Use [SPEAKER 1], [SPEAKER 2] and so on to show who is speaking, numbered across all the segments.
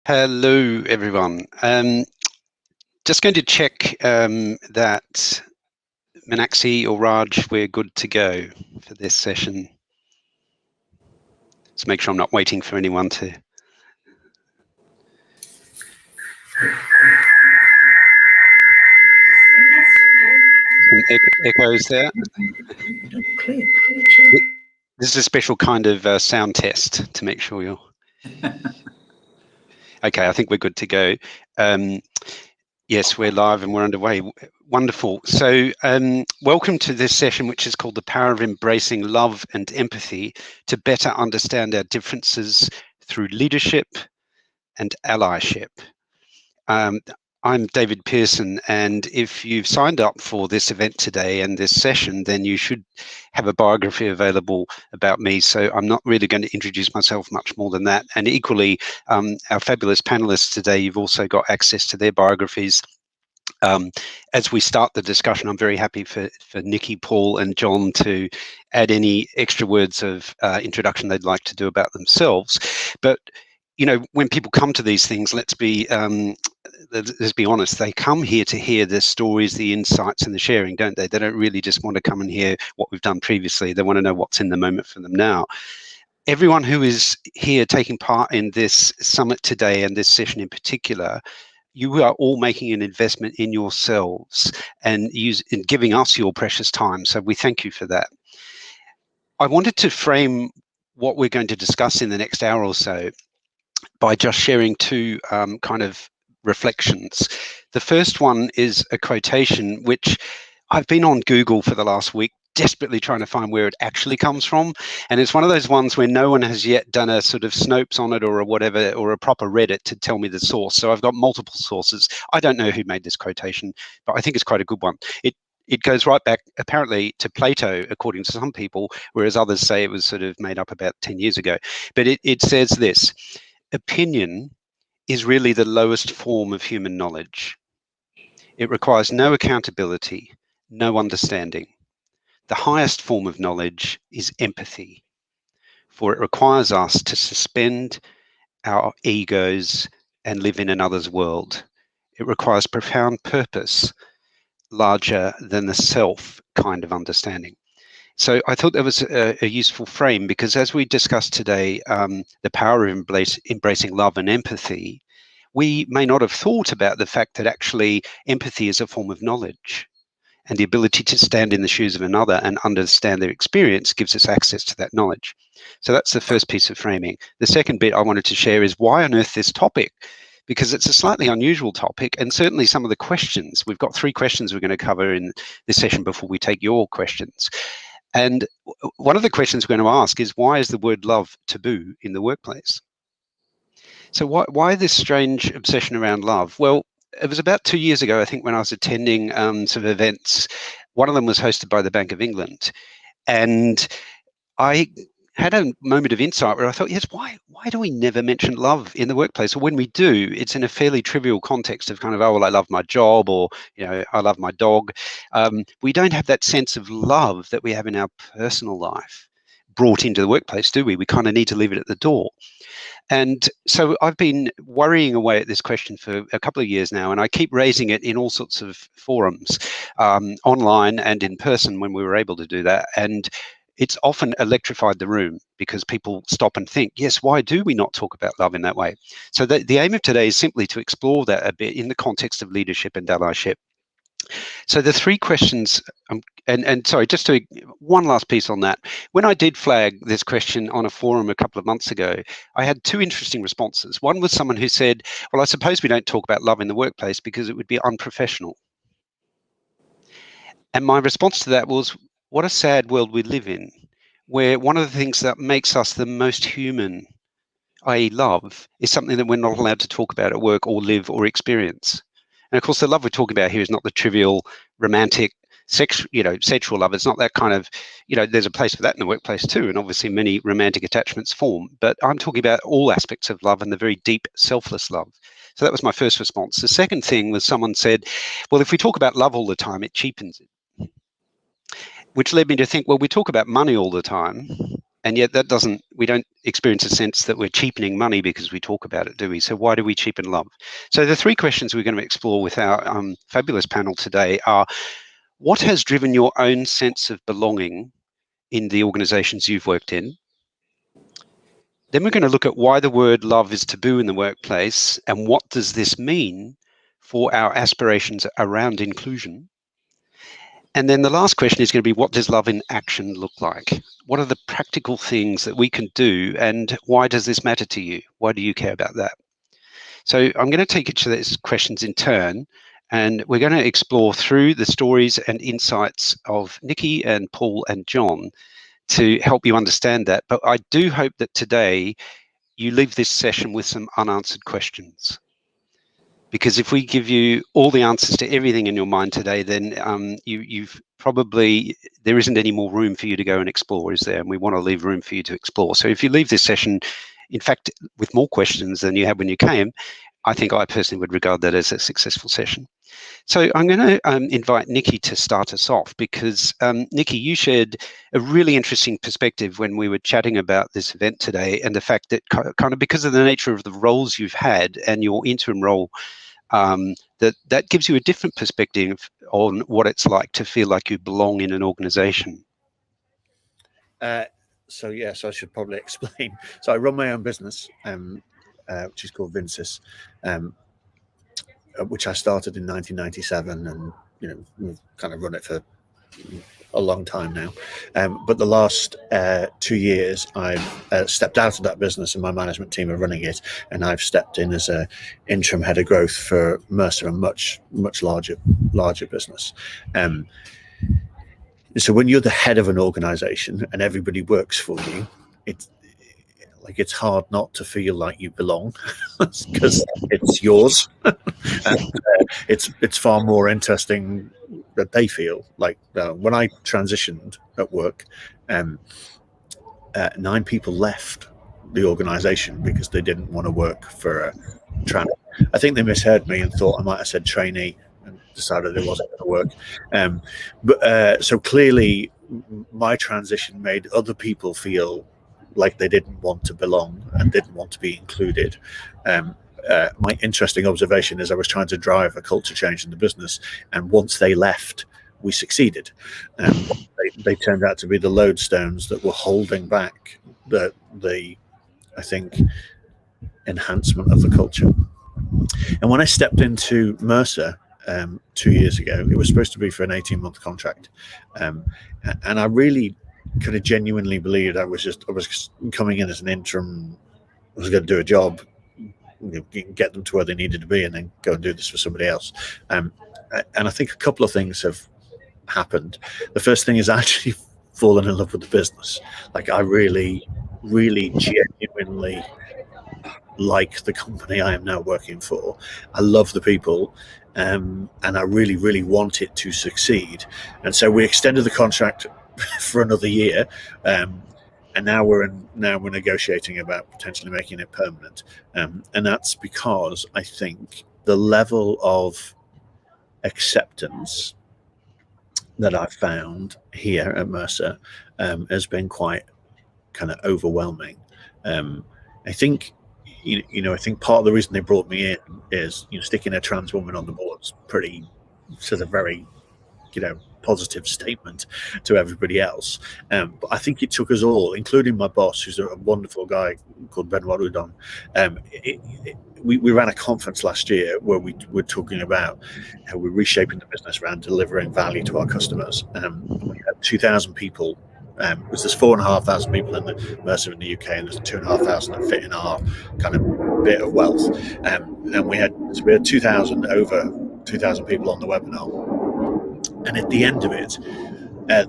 [SPEAKER 1] Hello, everyone. Just going to check that Meenakshi or Raj, we're good to go for this session. Let's make sure I'm not waiting for anyone to. Some echoes there. This is a special kind of sound test to make sure you're. Okay, I think we're good to go. Yes, we're live and we're underway. Wonderful. So welcome to this session, which is called The Power of Embracing Love and Empathy to Better Understand Our Differences Through Leadership and Allyship. I'm David Pearson, and if you've signed up for this event today and this session, then you should have a biography available about me. So I'm not really going to introduce myself much more than that. And equally, our fabulous panelists today, you've also got access to their biographies. As we start the discussion, I'm very happy for Nikki, Paul and John to add any extra words of introduction they'd like to do about themselves. But you know, when people come to these things, let's be honest, they come here to hear the stories, the insights and the sharing, don't they? They don't really just want to come and hear what we've done previously. They want to know what's in the moment for them now. Everyone who is here taking part in this summit today and this session in particular, you are all making an investment in yourselves and in giving us your precious time. So we thank you for that. I wanted to frame what we're going to discuss in the next hour or so by just sharing two kind of reflections. The first one is a quotation which I've been on Google for the last week, desperately trying to find where it actually comes from. And it's one of those ones where no one has yet done a sort of Snopes on it or a whatever, or a proper Reddit to tell me the source. So I've got multiple sources. I don't know who made this quotation, but I think it's quite a good one. It goes right back, apparently, to Plato, according to some people, whereas others say it was sort of made up about 10 years ago. But it says this: opinion is really the lowest form of human knowledge. It requires no accountability, no understanding. The highest form of knowledge is empathy, for it requires us to suspend our egos and live in another's world. It requires profound purpose, larger than the self kind of understanding. So I thought that was a useful frame, because as we discussed today, the power of embracing love and empathy, we may not have thought about the fact that actually empathy is a form of knowledge, and the ability to stand in the shoes of another and understand their experience gives us access to that knowledge. So that's the first piece of framing. The second bit I wanted to share is why on earth this topic, because it's a slightly unusual topic, and certainly some of the questions, we've got 3 questions we're going to cover in this session before we take your questions. And one of the questions we're going to ask is, why is the word love taboo in the workplace? So why this strange obsession around love? Well, it was about 2 years ago, I think, when I was attending some events. One of them was hosted by the Bank of England. And I had a moment of insight where I thought, yes, why do we never mention love in the workplace? Or when we do, it's in a fairly trivial context of kind of, oh, well, I love my job, or, you know, I love my dog. We don't have that sense of love that we have in our personal life brought into the workplace, do we? We kind of need to leave it at the door. And so I've been worrying away at this question for a couple of years now, and I keep raising it in all sorts of forums, online and in person when we were able to do that. And it's often electrified the room, because people stop and think, yes, why do we not talk about love in that way? So the aim of today is simply to explore that a bit in the context of leadership and allyship. So the 3 questions, and sorry, just to one last piece on that. When I did flag this question on a forum a couple of months ago, I had 2 interesting responses. One was someone who said, well, I suppose we don't talk about love in the workplace because it would be unprofessional. And my response to that was, what a sad world we live in, where one of the things that makes us the most human, i.e. love, is something that we're not allowed to talk about at work or live or experience. And of course, the love we're talking about here is not the trivial, romantic, sexual love. It's not that kind of, there's a place for that in the workplace too. And obviously many romantic attachments form, but I'm talking about all aspects of love and the very deep, selfless love. So that was my first response. The second thing was, someone said, well, if we talk about love all the time, it cheapens it. Which led me to think, well, we talk about money all the time, And yet we don't experience a sense that we're cheapening money because we talk about it, do we? So why do we cheapen love? So the three questions we're going to explore with our fabulous panel today are: what has driven your own sense of belonging in the organizations you've worked in? Then we're going to look at why the word love is taboo in the workplace, and what does this mean for our aspirations around inclusion? And then the last question is going to be, what does love in action look like? What are the practical things that we can do, and why does this matter to you? Why do you care about that? So I'm going to take each of these questions in turn, and we're going to explore through the stories and insights of Nikki and Paul and John to help you understand that. But I do hope that today you leave this session with some unanswered questions. Because if we give you all the answers to everything in your mind today, then you've probably, there isn't any more room for you to go and explore, is there? And we want to leave room for you to explore. So if you leave this session, in fact, with more questions than you had when you came, I think I personally would regard that as a successful session. So I'm going to invite Nikki to start us off, because Nikki, you shared a really interesting perspective when we were chatting about this event today, and the fact that kind of because of the nature of the roles you've had and your interim role, that gives you a different perspective on what it's like to feel like you belong in an organization.
[SPEAKER 2] So I should probably explain. So I run my own business, which is called Vincis, which I started in 1997, and we've kind of run it for a long time now. But the last 2 years, I've stepped out of that business, and my management team are running it, and I've stepped in as a interim head of growth for Mercer, a much larger business. So when you're the head of an organization and everybody works for you, it's hard not to feel like you belong because it's yours. And it's far more interesting that they feel like when I transitioned at work, 9 people left the organization because they didn't want to work for a I think they misheard me and thought I might have said trainee and decided it wasn't going to work. So clearly my transition made other people feel like they didn't want to belong and didn't want to be included. My interesting observation is I was trying to drive a culture change in the business, and once they left, we succeeded. They turned out to be the lodestones that were holding back the I think enhancement of the culture. And when I stepped into Mercer 2 years ago, it was supposed to be for an 18-month contract, and I really kind of genuinely believed I was coming in as an interim. I was going to do a job, get them to where they needed to be, and then go and do this for somebody else. And I think a couple of things have happened. The first thing is actually fallen in love with the business. Like I really genuinely like the company I am now working for. I love the people, and I really want it to succeed. And so we extended the contract for another year, and now we're negotiating about potentially making it permanent. And that's because I think the level of acceptance that I've found here at Mercer has been quite kind of overwhelming. I think I think part of the reason they brought me in is sticking a trans woman on the board is pretty sort of very positive statement to everybody else. But I think it took us all, including my boss, who's a wonderful guy called Benoit Houdon. We ran a conference last year where we were talking about how we're reshaping the business around delivering value to our customers. We had 2,000 people. There's 4,500 people in the Mercer in the UK, and there's 2,500 that fit in our kind of bit of wealth. And we had 2,000 people on the webinar. And at the end of it,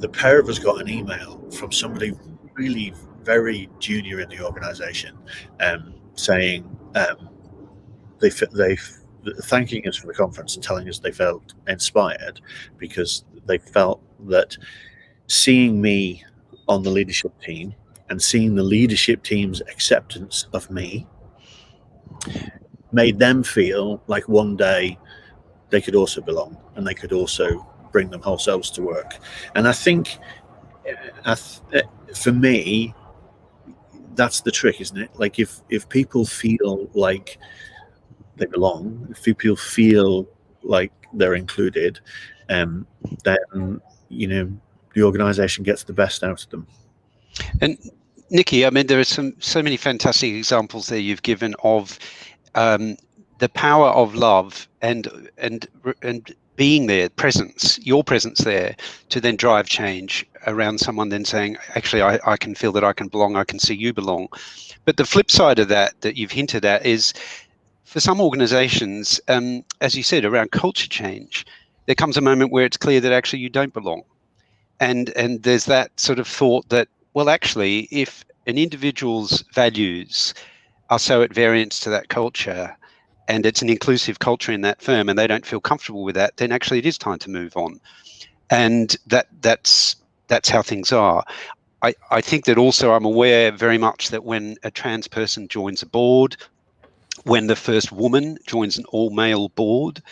[SPEAKER 2] the pair of us got an email from somebody really very junior in the organisation, saying they thanking us for the conference and telling us they felt inspired because they felt that seeing me on the leadership team and seeing the leadership team's acceptance of me made them feel like one day they could also belong and they could also bring them whole selves to work. And I think for me, that's the trick, isn't it? Like if people feel like they belong, if people feel like they're included, then the organization gets the best out of them.
[SPEAKER 1] And Nikki, I mean, there are so many fantastic examples there you've given of the power of love and being there, your presence there, to then drive change around someone then saying, actually, I can feel that I can belong, I can see you belong. But the flip side of that you've hinted at is, for some organizations, as you said, around culture change, there comes a moment where it's clear that actually you don't belong. And there's that sort of thought that, well, actually, if an individual's values are so at variance to that culture, and it's an inclusive culture in that firm, and they don't feel comfortable with that, then actually it is time to move on. And that's how things are. I think that also I'm aware very much that when a trans person joins a board, when the first woman joins an all-male board,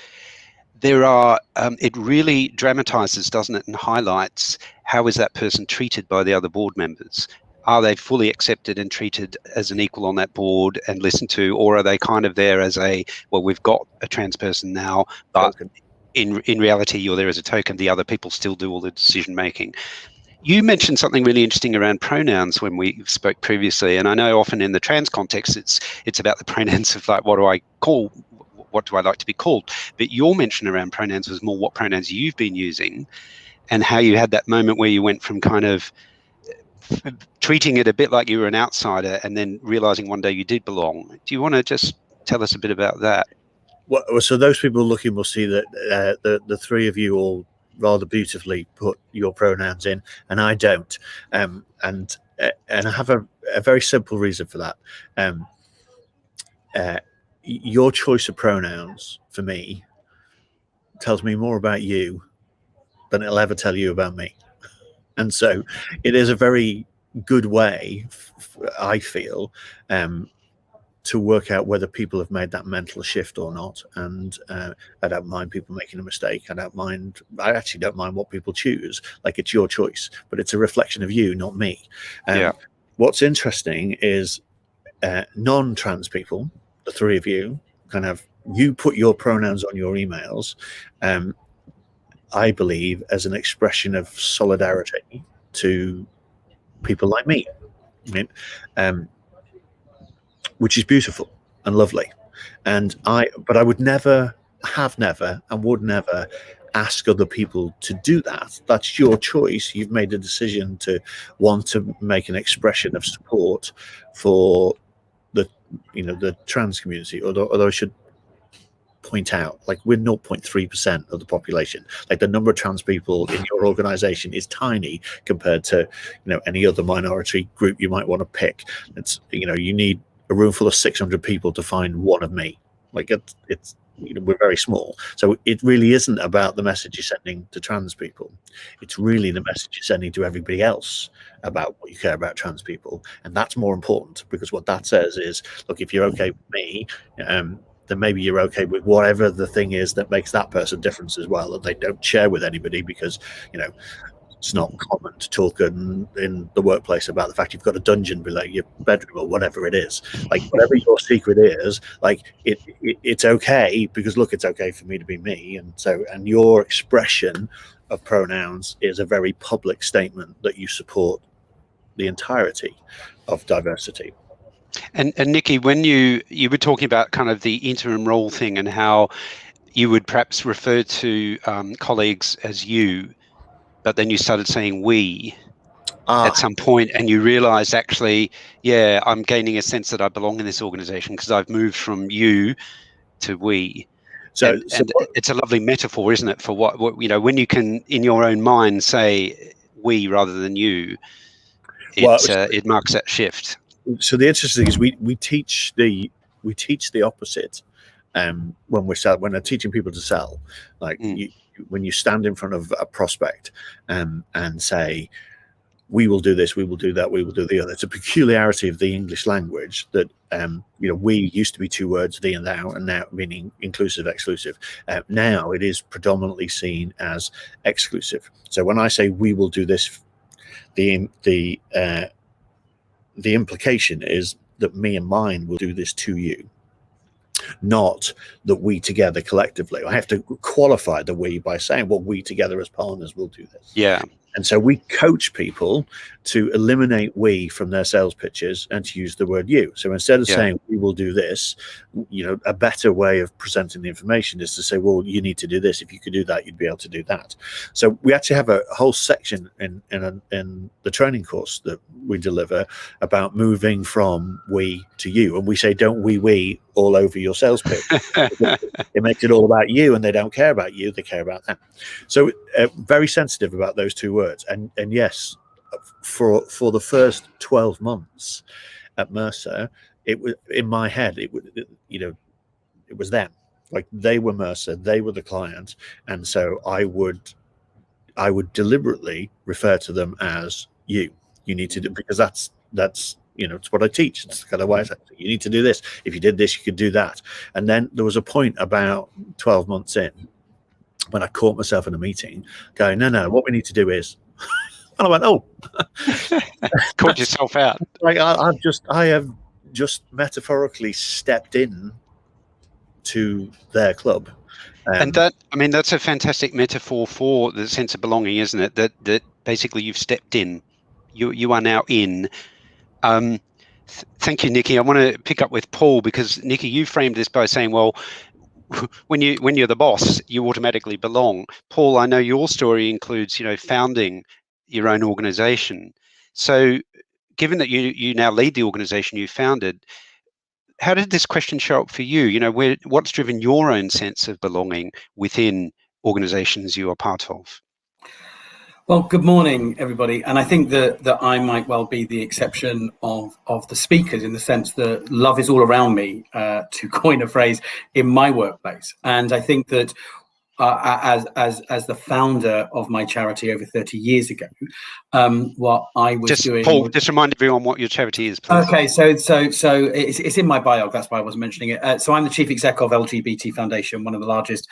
[SPEAKER 1] there are it really dramatizes, doesn't it, and highlights how is that person treated by the other board members. Are they fully accepted and treated as an equal on that board and listened to, or are they kind of there as a, well, we've got a trans person now, but in reality you're there as a token, the other people still do all the decision making. You mentioned something really interesting around pronouns when we spoke previously, and I know often in the trans context it's about the pronouns of like, what do I like to be called? But your mention around pronouns was more what pronouns you've been using, and how you had that moment where you went from kind of treating it a bit like you were an outsider and then realizing one day you did belong. Do you want to just tell us a bit about that?
[SPEAKER 2] Well, so those people looking will see that the three of you all rather beautifully put your pronouns in, and I don't. And I have a very simple reason for that. Your choice of pronouns for me tells me more about you than it'll ever tell you about me. And so it is a very good way, I feel, to work out whether people have made that mental shift or not. And I don't mind people making a mistake. I actually don't mind what people choose. Like, it's your choice, but it's a reflection of you, not me. What's interesting is non-trans people, the three of you, you put your pronouns on your emails, I believe, as an expression of solidarity to people like me. Which is beautiful and lovely. But I would never ask other people to do that. That's your choice. You've made a decision to want to make an expression of support for the trans community. Although I should point out, like, we're 0.3% of the population. Like, the number of trans people in your organization is tiny compared to any other minority group you might want to pick. It's you need a room full of 600 people to find one of me. Like, it's we're very small. So it really isn't about the message you're sending to trans people. It's really the message you're sending to everybody else about what you care about trans people. And that's more important, because what that says is, look, if you're okay with me, then maybe you're okay with whatever the thing is that makes that person different as well, that they don't share with anybody, because it's not common to talk in the workplace about the fact you've got a dungeon below your bedroom or whatever it is. Like, whatever your secret is, like, it's okay, because look, it's okay for me to be me. And your expression of pronouns is a very public statement that you support the entirety of diversity.
[SPEAKER 1] And Nikki, when you were talking about kind of the interim role thing and how you would perhaps refer to colleagues as you, but then you started saying we at some point, and you realized, actually, yeah, I'm gaining a sense that I belong in this organization because I've moved from you to we. So it's a lovely metaphor, isn't it, for what when you can in your own mind say we rather than you, it marks that shift.
[SPEAKER 2] So the interesting thing is we teach the opposite when we're teaching people to sell. Like, when you stand in front of a prospect and say, we will do this, we will do that, we will do the other. It's a peculiarity of the English language that we used to be two words, thee and thou, and now meaning inclusive, exclusive. Now it is predominantly seen as exclusive. So when I say we will do this, the the implication is that me and mine will do this to you, not that we together collectively. I have to qualify the we by saying, well, we together as partners will do this.
[SPEAKER 1] Yeah.
[SPEAKER 2] And so we coach people to eliminate we from their sales pitches and to use the word you. So instead of saying we will do this, a better way of presenting the information is to say, well, you need to do this. If you could do that, you'd be able to do that. So we actually have a whole section in the training course that we deliver about moving from we to you. And we say, don't we all over your sales pitch. It makes it all about you, and they don't care about you, they care about them. So very sensitive about those two words. And yes, for the first 12 months at Mercer, it was in my head, it was them. Like, they were Mercer, they were the client, and so I would deliberately refer to them as you need to do, because that's it's what I teach. It's kind of why I say, you need to do this. If you did this, you could do that. And then there was a point about 12 months in when I caught myself in a meeting going, no, what we need to do is, and I went, oh,
[SPEAKER 1] caught yourself out.
[SPEAKER 2] Like, I have just metaphorically stepped in to their club.
[SPEAKER 1] And that's a fantastic metaphor for the sense of belonging, isn't it? That basically you've stepped in, you are now in. Thank you, Nikki. I want to pick up with Paul, because Nikki, you framed this by saying, well, when you're the boss, you automatically belong. Paul, I know your story includes, founding your own organization. So given that you now lead the organization you founded, how did this question show up for you? What's driven your own sense of belonging within organizations you are part of?
[SPEAKER 3] Well, good morning, everybody. And I think that I might well be the exception of the speakers, in the sense that love is all around me, to coin a phrase, in my workplace. And I think that as the founder of my charity over 30 years ago, what I was doing.
[SPEAKER 1] Paul, just remind everyone what your charity is, please.
[SPEAKER 3] Okay, so it's in my bio. That's why I wasn't mentioning it. So I'm the chief exec of LGBT Foundation, one of the largest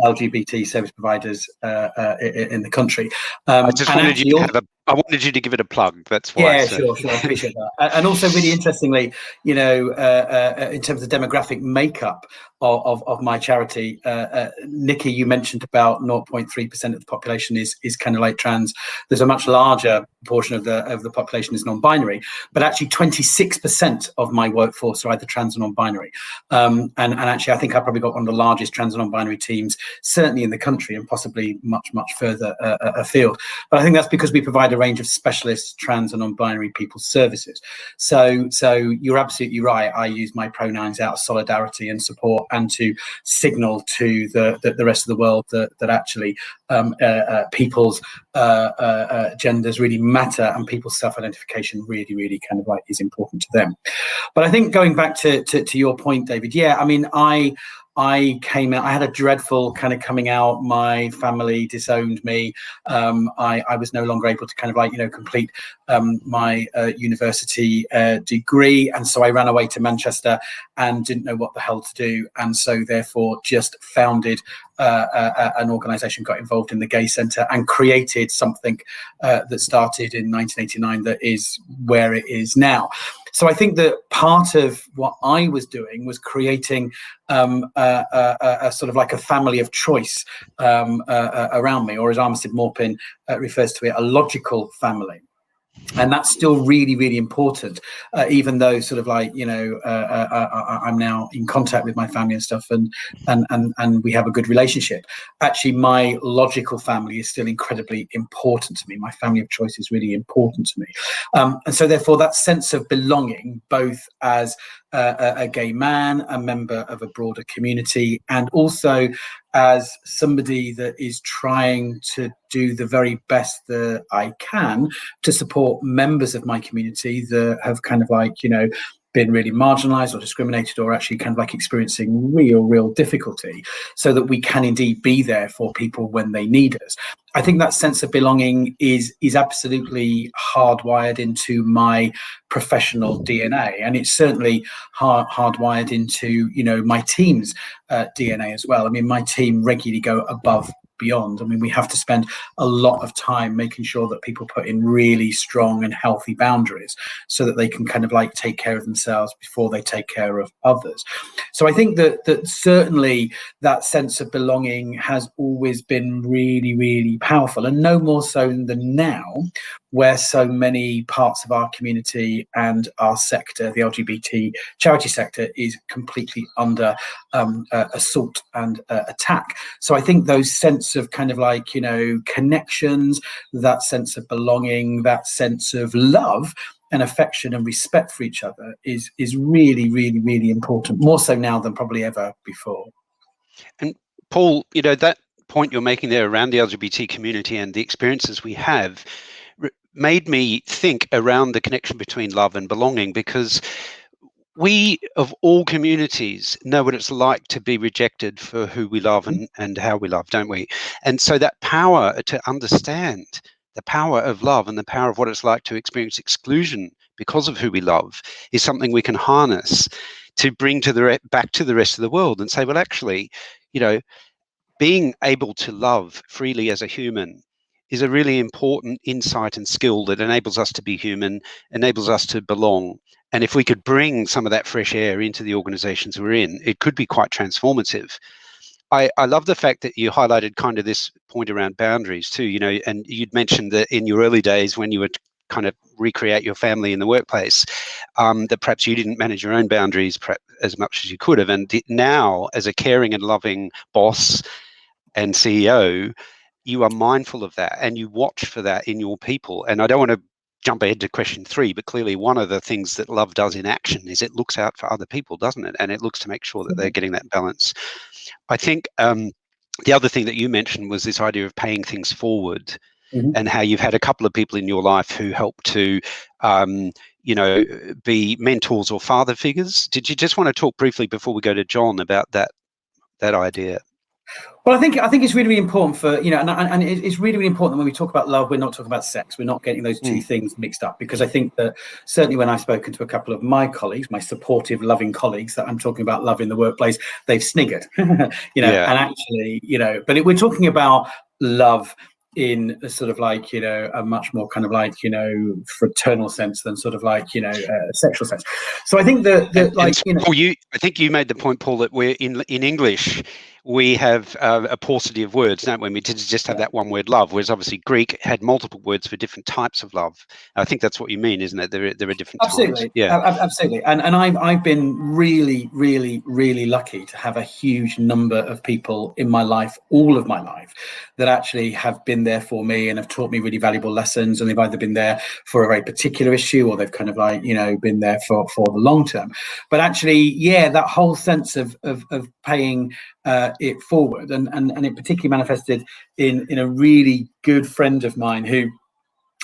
[SPEAKER 3] LGBT service providers in the country.
[SPEAKER 1] I just wanted you to I wanted you to give it a plug. That's why.
[SPEAKER 3] Yeah, sure. I appreciate that. And also, really interestingly, in terms of demographic makeup of my charity, Nikki, you mentioned about 0.3% of the population is kind of like trans. There's a much larger portion of the population is non-binary, but actually 26% of my workforce are either trans or non-binary. And actually, I think I probably got one of the largest trans and non-binary teams, certainly in the country, and possibly much further afield. But I think that's because we provide a range of specialist trans and non-binary people services. So you're absolutely right. I use my pronouns out of solidarity and support, and to signal to the rest of the world that actually people's genders really matter, and people's self-identification really kind of like is important to them. But I think going back to your point, David, yeah, I mean, I came out, I had a dreadful kind of coming out. My family disowned me. I was no longer able to kind of like, complete my university degree. And so I ran away to Manchester and didn't know what the hell to do. And so therefore just founded an organisation, got involved in the Gay Centre, and created something that started in 1989 that is where it is now. So I think that part of what I was doing was creating a sort of like a family of choice around me, or as Armistead Maupin refers to it, a logical family. And that's still really important, even though sort of like, I'm now in contact with my family and stuff, and we have a good relationship. Actually, my logical family is still incredibly important to me. My family of choice is really important to me. And so therefore that sense of belonging, both as a gay man, a member of a broader community, and also as somebody that is trying to do the very best that I can to support members of my community that have kind of like, been really marginalized or discriminated, or actually kind of like experiencing real difficulty, so that we can indeed be there for people when they need us. I think that sense of belonging is absolutely hardwired into my professional DNA, and it's certainly hardwired into my team's DNA as well. I mean, my team regularly go above beyond. I mean, we have to spend a lot of time making sure that people put in really strong and healthy boundaries so that they can kind of like take care of themselves before they take care of others. So I think that certainly that sense of belonging has always been really, really powerful, and no more so than now, where so many parts of our community and our sector, the LGBT charity sector, is completely under assault and attack. So I think those sense of kind of like, you know, connections, that sense of belonging, that sense of love and affection and respect for each other is really, really, really important, more so now than probably ever before.
[SPEAKER 1] And Paul, you know, that point you're making there around the LGBT community and the experiences we have made me think around the connection between love and belonging, because we, of all communities, know what it's like to be rejected for who we love and how we love, don't we? And so that power to understand the power of love and the power of what it's like to experience exclusion because of who we love is something we can harness to bring to back to the rest of the world and say, well, actually, you know, being able to love freely as a human is a really important insight and skill that enables us to be human, enables us to belong. And if we could bring some of that fresh air into the organizations we're in, it could be quite transformative. I love the fact that you highlighted kind of this point around boundaries too, you know, and you'd mentioned that in your early days when you would kind of recreate your family in the workplace, that perhaps you didn't manage your own boundaries as much as you could have. And now, as a caring and loving boss and CEO, you are mindful of that and you watch for that in your people. And I don't want to jump ahead to question 3, but clearly one of the things that love does in action is it looks out for other people, doesn't it? And it looks to make sure that they're getting that balance. I think the other thing that you mentioned was this idea of paying things forward, and how you've had a couple of people in your life who help to, you know, be mentors or father figures. Did you just want to talk briefly before we go to John about that idea?
[SPEAKER 3] Well, I think it's really, really important for, you know, and it's really, really important that when we talk about love, we're not talking about sex. We're not getting those two things mixed up, because I think that certainly when I've spoken to a couple of my colleagues, my supportive, loving colleagues, that I'm talking about love in the workplace, they've sniggered, you know, and actually, you know, but we're talking about love in a sort of like, you know, a much more kind of like, you know, fraternal sense than sort of like, you know, sexual sense. So I think that like, you know,
[SPEAKER 1] Paul, I think you made the point, Paul, that we're in English, we have a paucity of words, don't we? We just have that one word, love, whereas obviously Greek had multiple words for different types of love. I think that's what you mean, isn't it? There are different
[SPEAKER 3] absolutely
[SPEAKER 1] types. Yeah,
[SPEAKER 3] absolutely. And I've been really, really, really lucky to have a huge number of people in my life, all of my life, that actually have been there for me and have taught me really valuable lessons. And they've either been there for a very particular issue, or they've kind of like, you know, been there for the long term. But actually, yeah, that whole sense of paying it forward, and it particularly manifested in a really good friend of mine who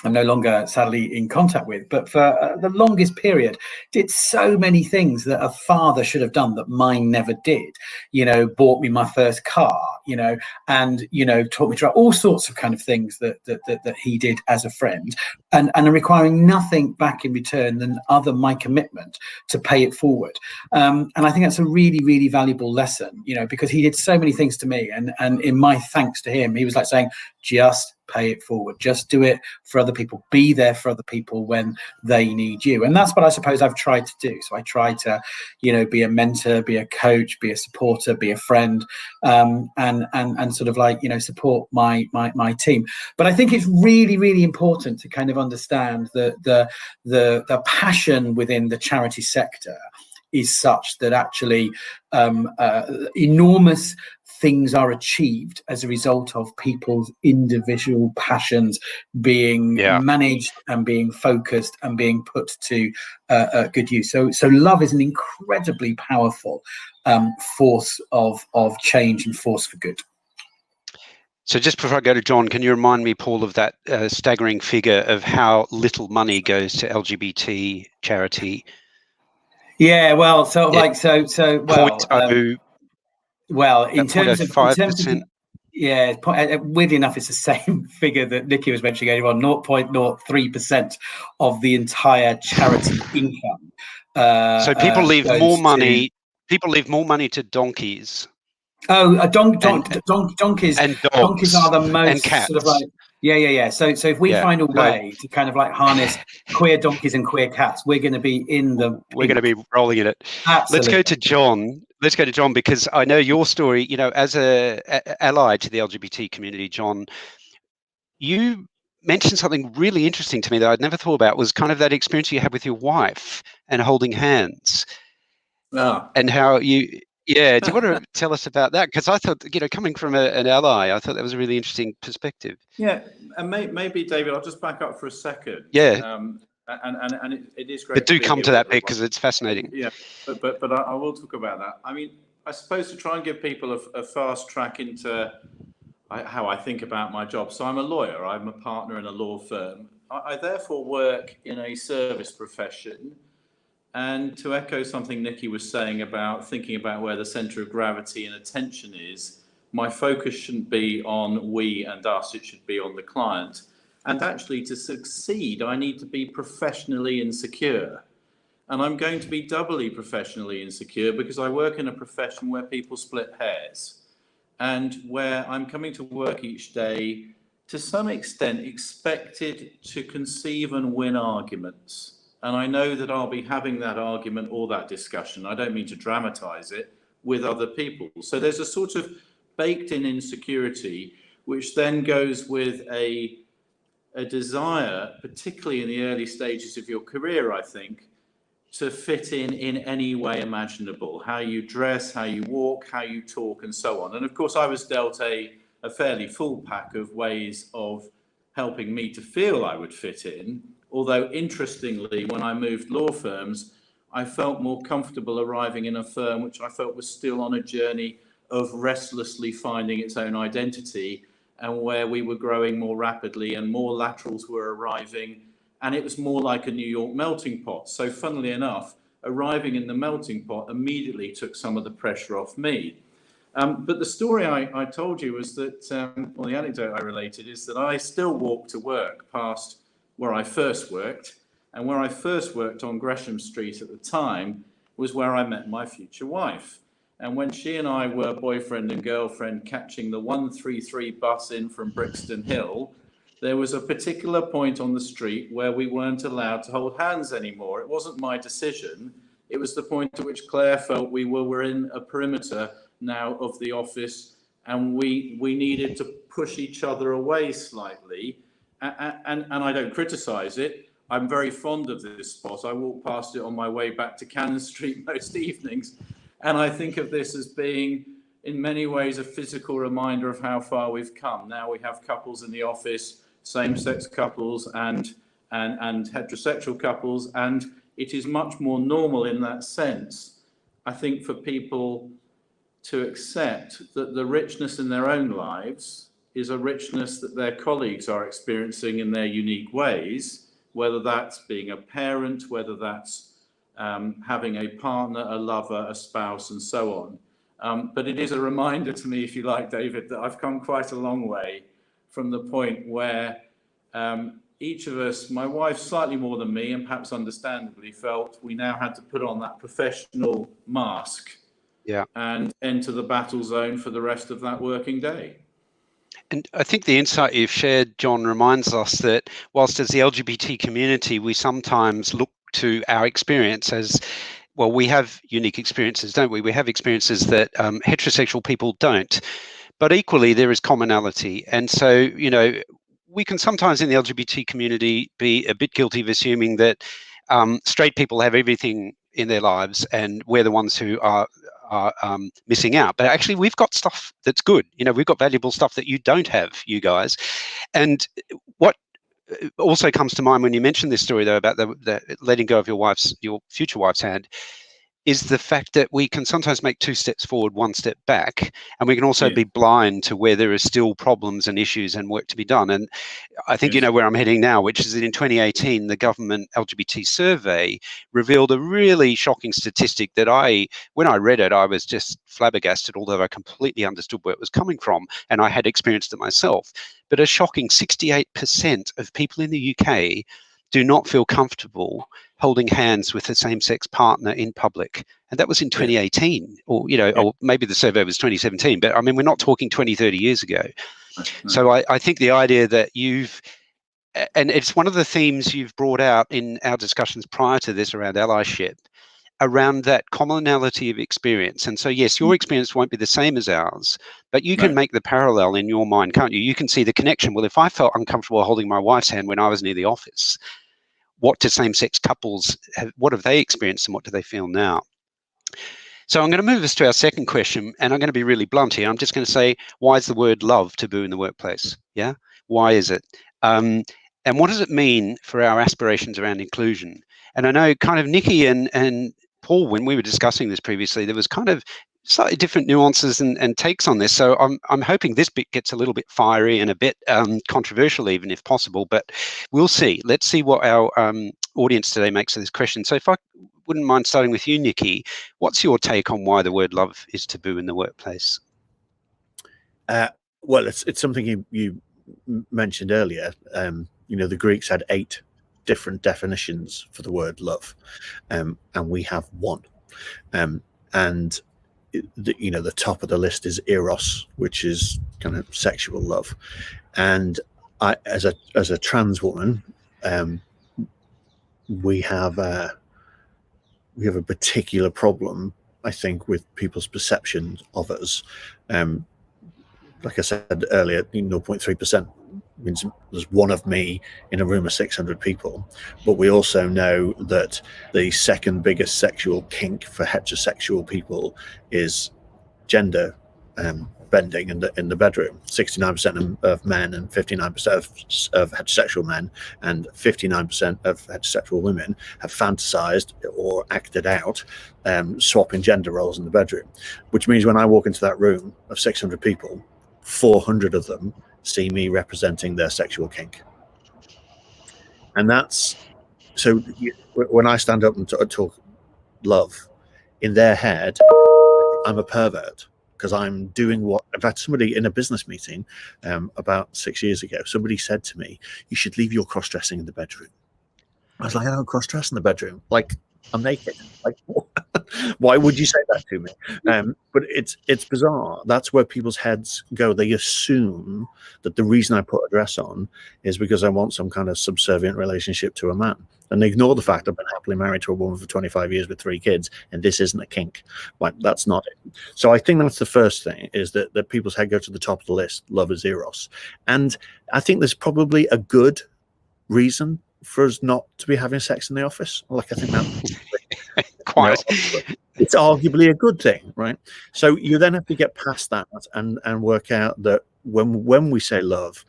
[SPEAKER 3] I'm no longer sadly in contact with, but for the longest period did so many things that a father should have done that mine never did. You know, bought me my first car, you know, and, you know, taught me to write, all sorts of kind of things that he did as a friend, and requiring nothing back in return than my commitment to pay it forward. And I think that's a really, really valuable lesson, you know, because he did so many things to me, and in my thanks to him, he was like saying, just pay it forward, just do it for other people, be there for other people when they need you. And that's what I suppose I've tried to do. So I try to, you know, be a mentor, be a coach, be a supporter, be a friend, and sort of like, you know, support my team. But I think it's really, really important to kind of understand that the passion within the charity sector is such that actually enormous things are achieved as a result of people's individual passions being managed and being focused and being put to good use. So love is an incredibly powerful force of change and force for good.
[SPEAKER 1] So just before I go to John, can you remind me, Paul, of that staggering figure of how little money goes to LGBT charity?
[SPEAKER 3] Yeah, well, so like so well. Well, in terms of
[SPEAKER 1] 5%.
[SPEAKER 3] Yeah, weirdly enough, it's the same figure that Nikki was mentioning earlier on, 0.03% of the entire charity income.
[SPEAKER 1] So people leave more money. People leave more money to donkeys
[SPEAKER 3] Oh, donkeys.
[SPEAKER 1] and
[SPEAKER 3] Donkeys are the
[SPEAKER 1] dogs
[SPEAKER 3] most
[SPEAKER 1] and cats.
[SPEAKER 3] sort of like, yeah. So if we find a way to kind of like harness queer donkeys and queer cats, we're going to be in the
[SPEAKER 1] we're going to be rolling in it.
[SPEAKER 3] Absolutely.
[SPEAKER 1] Let's go to John, because I know your story, you know, as a ally to the LGBT community. John, you mentioned something really interesting to me that I'd never thought about, was kind of that experience you had with your wife and holding hands. And how you, do you want to tell us about that? Because I thought, you know, coming from an ally, I thought that was a really interesting perspective.
[SPEAKER 4] Yeah, and maybe, David, I'll just back up for a second.
[SPEAKER 1] Yeah.
[SPEAKER 4] And it is great.
[SPEAKER 1] But do come to that bit, because it's fascinating.
[SPEAKER 4] Yeah, but I will talk about that. I mean, I suppose to try and give people a fast track into how I think about my job. So I'm a lawyer. I'm a partner in a law firm. I therefore work in a service profession. And to echo something Nikki was saying about thinking about where the centre of gravity and attention is, my focus shouldn't be on we and us, it should be on the client. And actually, to succeed, I need to be professionally insecure. And I'm going to be doubly professionally insecure because I work in a profession where people split hairs, and where I'm coming to work each day, to some extent, expected to conceive and win arguments. And I know that I'll be having that argument or that discussion, I don't mean to dramatize it, with other people. So there's a sort of baked in insecurity, which then goes with a desire, particularly in the early stages of your career, I think, to fit in any way imaginable. How you dress, how you walk, how you talk, and so on. And of course, I was dealt a fairly full pack of ways of helping me to feel I would fit in. Although, interestingly, when I moved law firms, I felt more comfortable arriving in a firm which I felt was still on a journey of restlessly finding its own identity, and where we were growing more rapidly and more laterals were arriving, and it was more like a New York melting pot. So funnily enough, arriving in the melting pot immediately took some of the pressure off me. But the story I told you was that, well, the anecdote I related is that I still walk to work past where I first worked, and where I first worked on Gresham Street at the time was where I met my future wife. And when she and I were boyfriend and girlfriend catching the 133 bus in from Brixton Hill, there was a particular point on the street where we weren't allowed to hold hands anymore. It wasn't my decision. It was the point at which Claire felt we were in a perimeter now of the office, and we needed to push each other away slightly. And I don't criticise it. I'm very fond of this spot. I walk past it on my way back to Cannon Street most evenings. And I think of this as being, in many ways, a physical reminder of how far we've come. Now we have couples in the office, same-sex couples and heterosexual couples, and it is much more normal in that sense, I think, for people to accept that the richness in their own lives is a richness that their colleagues are experiencing in their unique ways, whether that's being a parent, whether that's having a partner, a lover, a spouse, and so on. But it is a reminder to me, if you like, David, that I've come quite a long way from the point where each of us, my wife slightly more than me, and perhaps understandably, felt we now had to put on that professional mask and enter the battle zone for the rest of that working day.
[SPEAKER 1] And I think the insight you've shared, John, reminds us that whilst as the LGBT community, we sometimes look to our experience as, well, we have unique experiences, don't we? We have experiences that heterosexual people don't. But equally, there is commonality. And so, you know, we can sometimes in the LGBT community be a bit guilty of assuming that straight people have everything in their lives and we're the ones who are missing out. But actually, we've got stuff that's good. You know, we've got valuable stuff that you don't have, you guys. And what also comes to mind when you mention this story, though, about the letting go of your future wife's hand, is the fact that we can sometimes make 2 steps forward, 1 step back, and we can also be blind to where there are still problems and issues and work to be done. And I think you know where I'm heading now, which is that in 2018, the government LGBT survey revealed a really shocking statistic that when I read it, I was just flabbergasted, although I completely understood where it was coming from, and I had experienced it myself. But a shocking 68% of people in the UK do not feel comfortable holding hands with a same-sex partner in public. And that was in 2018, or, or maybe the survey was 2017, but I mean, we're not talking 20, 30 years ago. So I think the idea that and it's one of the themes you've brought out in our discussions prior to this around allyship, around that commonality of experience. And so, yes, your experience won't be the same as ours, but you can make the parallel in your mind, can't you? You can see the connection. Well, if I felt uncomfortable holding my wife's hand when I was near the office, what do same-sex couples what have they experienced and what do they feel now? So I'm going to move us to our second question, and I'm going to be really blunt here. I'm just going to say, why is the word love taboo in the workplace? Yeah, why is it? And what does it mean for our aspirations around inclusion? And I know kind of Nikki and Paul, when we were discussing this previously, there was kind of slightly different nuances and takes on this. So I'm hoping this bit gets a little bit fiery and a bit controversial, even if possible, but we'll see. Let's see what our audience today makes of this question. So if I wouldn't mind starting with you, Nikki, what's your take on why the word love is taboo in the workplace?
[SPEAKER 2] Well, it's something you mentioned earlier. The Greeks had 8 different definitions for the word love, and we have one. And the top of the list is eros, which is kind of sexual love. And I, as a trans woman, we have a particular problem, I think, with people's perception of us. Like I said earlier, 0.3% means there's one of me in a room of 600 people. But we also know that the second biggest sexual kink for heterosexual people is gender bending in the bedroom. 69% of men and 59% of heterosexual men and 59% of heterosexual women have fantasized or acted out swapping gender roles in the bedroom, which means when I walk into that room of 600 people, 400 of them see me representing their sexual kink. And that's so when I stand up and talk love, in their head I'm a pervert, because I'm doing what, in fact, somebody in a business meeting about 6 years ago, somebody said to me, you should leave your cross-dressing in the bedroom. I was like, I don't cross-dress in the bedroom. Like, I'm naked. Like, why would you say that to me? But it's bizarre. That's where people's heads go. They assume that the reason I put a dress on is because I want some kind of subservient relationship to a man. And they ignore the fact I've been happily married to a woman for 25 years with 3 kids, and this isn't a kink. Like, that's not it. So I think that's the first thing, is that people's head go to the top of the list. Love is eros. And I think there's probably a good reason for us not to be having sex in the office. Like, I think that
[SPEAKER 1] quite.
[SPEAKER 2] It's arguably a good thing, right? So you then have to get past that and work out that when we say love,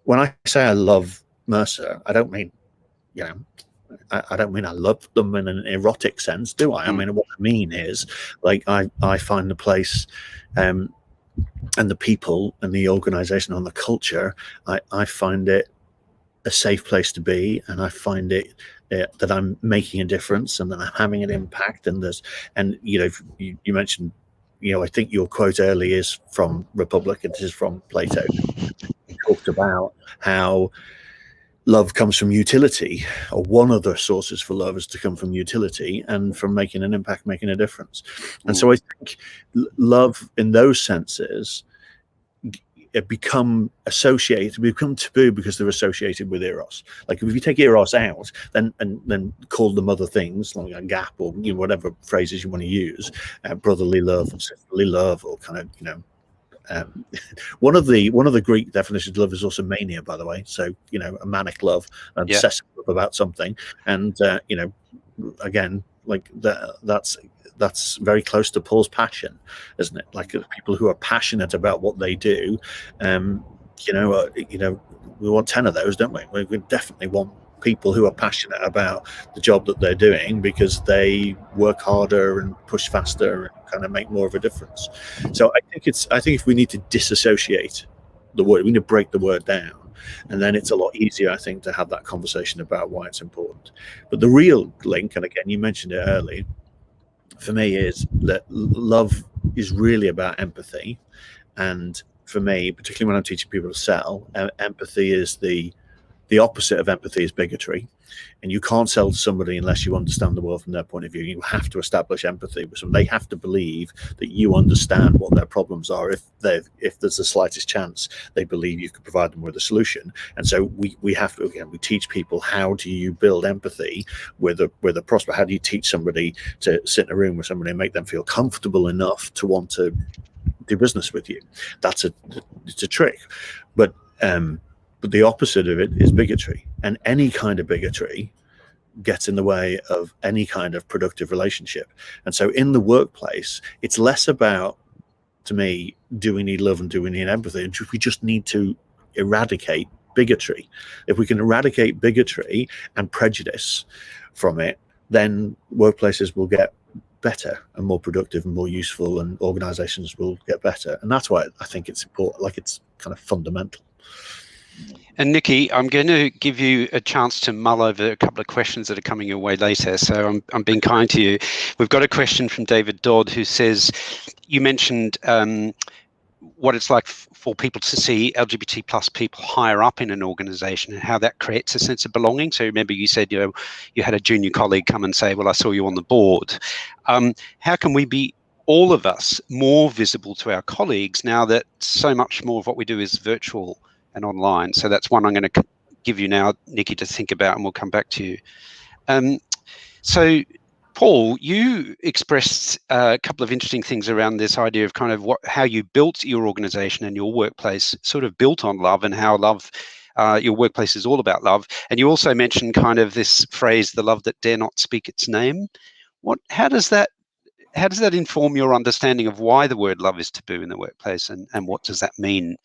[SPEAKER 2] when I say I love Mercer, I don't mean, I don't mean I love them in an erotic sense, do I? I mean, what I mean is, like, I find the place and the people and the organization and the culture, I find it a safe place to be, and I find it that I'm making a difference and that I'm having an impact. And you mentioned, I think your quote early is from Republic, and this is from Plato. He talked about how love comes from utility, or one of the sources for love is to come from utility and from making an impact, making a difference. And so I think love in those senses become taboo because they're associated with eros. Like, if you take eros out, then call them other things, like a gap, or whatever phrases you want to use, brotherly love or sisterly love, or kind of one of the Greek definitions of love is also mania, by the way. So a manic love, obsessive love about something, and again, like that's very close to Paul's passion, isn't it? Like, people who are passionate about what they do, we want 10 of those, don't we? We definitely want people who are passionate about the job that they're doing, because they work harder and push faster and kind of make more of a difference. So I think if we need to disassociate the word, we need to break the word down, and then it's a lot easier, I think, to have that conversation about why it's important. But the real link, and again, you mentioned it early, for me, is that love is really about empathy. And for me, particularly when I'm teaching people to sell, empathy is the opposite of empathy is bigotry. And you can't sell to somebody unless you understand the world from their point of view. You have to establish empathy with them. They have to believe that you understand what their problems are. If there's the slightest chance, they believe you could provide them with a solution. And so we have to, again, we teach people, how do you build empathy with a prospect? How do you teach somebody to sit in a room with somebody and make them feel comfortable enough to want to do business with you? It's a trick, but the opposite of it is bigotry, and any kind of bigotry gets in the way of any kind of productive relationship. And so in the workplace, it's less about, to me, do we need love and do we need empathy? We just need to eradicate bigotry. If we can eradicate bigotry and prejudice from it, then workplaces will get better and more productive and more useful, and organizations will get better. And that's why I think it's important, like it's kind of fundamental.
[SPEAKER 1] And Nikki, I'm going to give you a chance to mull over a couple of questions that are coming your way later. So I'm being kind to you. We've got a question from David Dodd, who says, you mentioned what it's like for people to see LGBT plus people higher up in an organization and how that creates a sense of belonging. So remember, you said, you had a junior colleague come and say, well, I saw you on the board. How can we be, all of us, more visible to our colleagues now that so much more of what we do is virtual and online? So that's one I'm going to give you now, Nikki, to think about, and we'll come back to you. So Paul, you expressed a couple of interesting things around this idea of kind of how you built your organization and your workplace sort of built on love, and how love, your workplace is all about love. And you also mentioned kind of this phrase, the love that dare not speak its name. How does that inform your understanding of why the word love is taboo in the workplace, and what does that mean?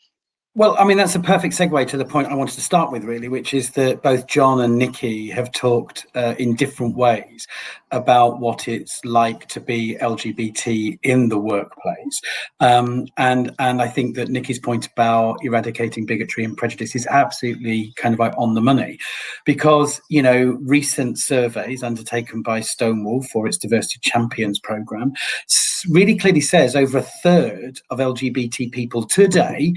[SPEAKER 3] Well, I mean, that's a perfect segue to the point I wanted to start with, really, which is that both John and Nikki have talked in different ways about what it's like to be LGBT in the workplace. And I think that Nikki's point about eradicating bigotry and prejudice is absolutely kind of like on the money, because, recent surveys undertaken by Stonewall for its Diversity Champions program really clearly says over a third of LGBT people today,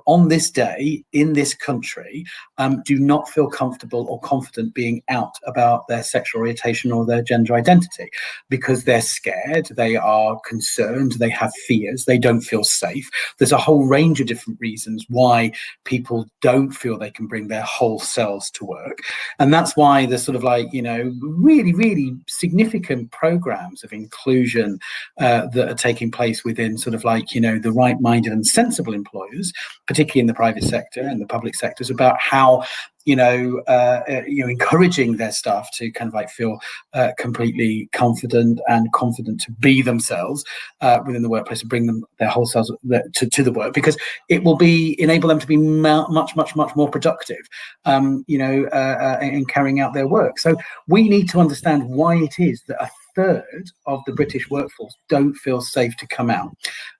[SPEAKER 3] on this day in this country, do not feel comfortable or confident being out about their sexual orientation or their gender identity, because they're scared, they are concerned, they have fears, they don't feel safe. There's a whole range of different reasons why people don't feel they can bring their whole selves to work. And that's why there's sort of like, really, really significant programs of inclusion that are taking place within sort of like, the right-minded and sensible employers, particularly in the private sector and the public sectors, about how encouraging their staff to kind of like feel completely confident to be themselves within the workplace, and bring them their whole selves to the work, because it will enable them to be much more productive, in carrying out their work. So we need to understand why it is that a third of the British workforce don't feel safe to come out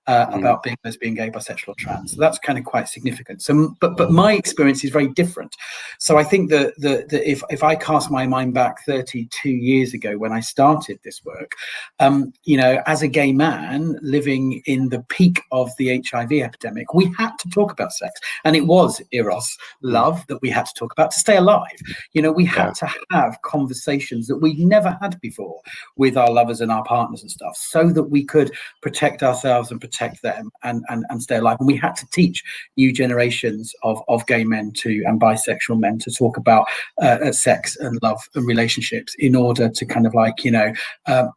[SPEAKER 3] about being lesbian, gay, bisexual, or trans. So that's kind of quite significant. So, but my experience is very different. So I think that if I cast my mind back 32 years ago when I started this work, as a gay man living in the peak of the HIV epidemic, we had to talk about sex, and it was eros, love, that we had to talk about to stay alive. We had to have conversations that we'd never had before with our lovers and our partners and stuff, so that we could protect ourselves and protect them and stay alive. And we had to teach new generations of gay men and bisexual men to talk about sex and love and relationships, in order to kind of like,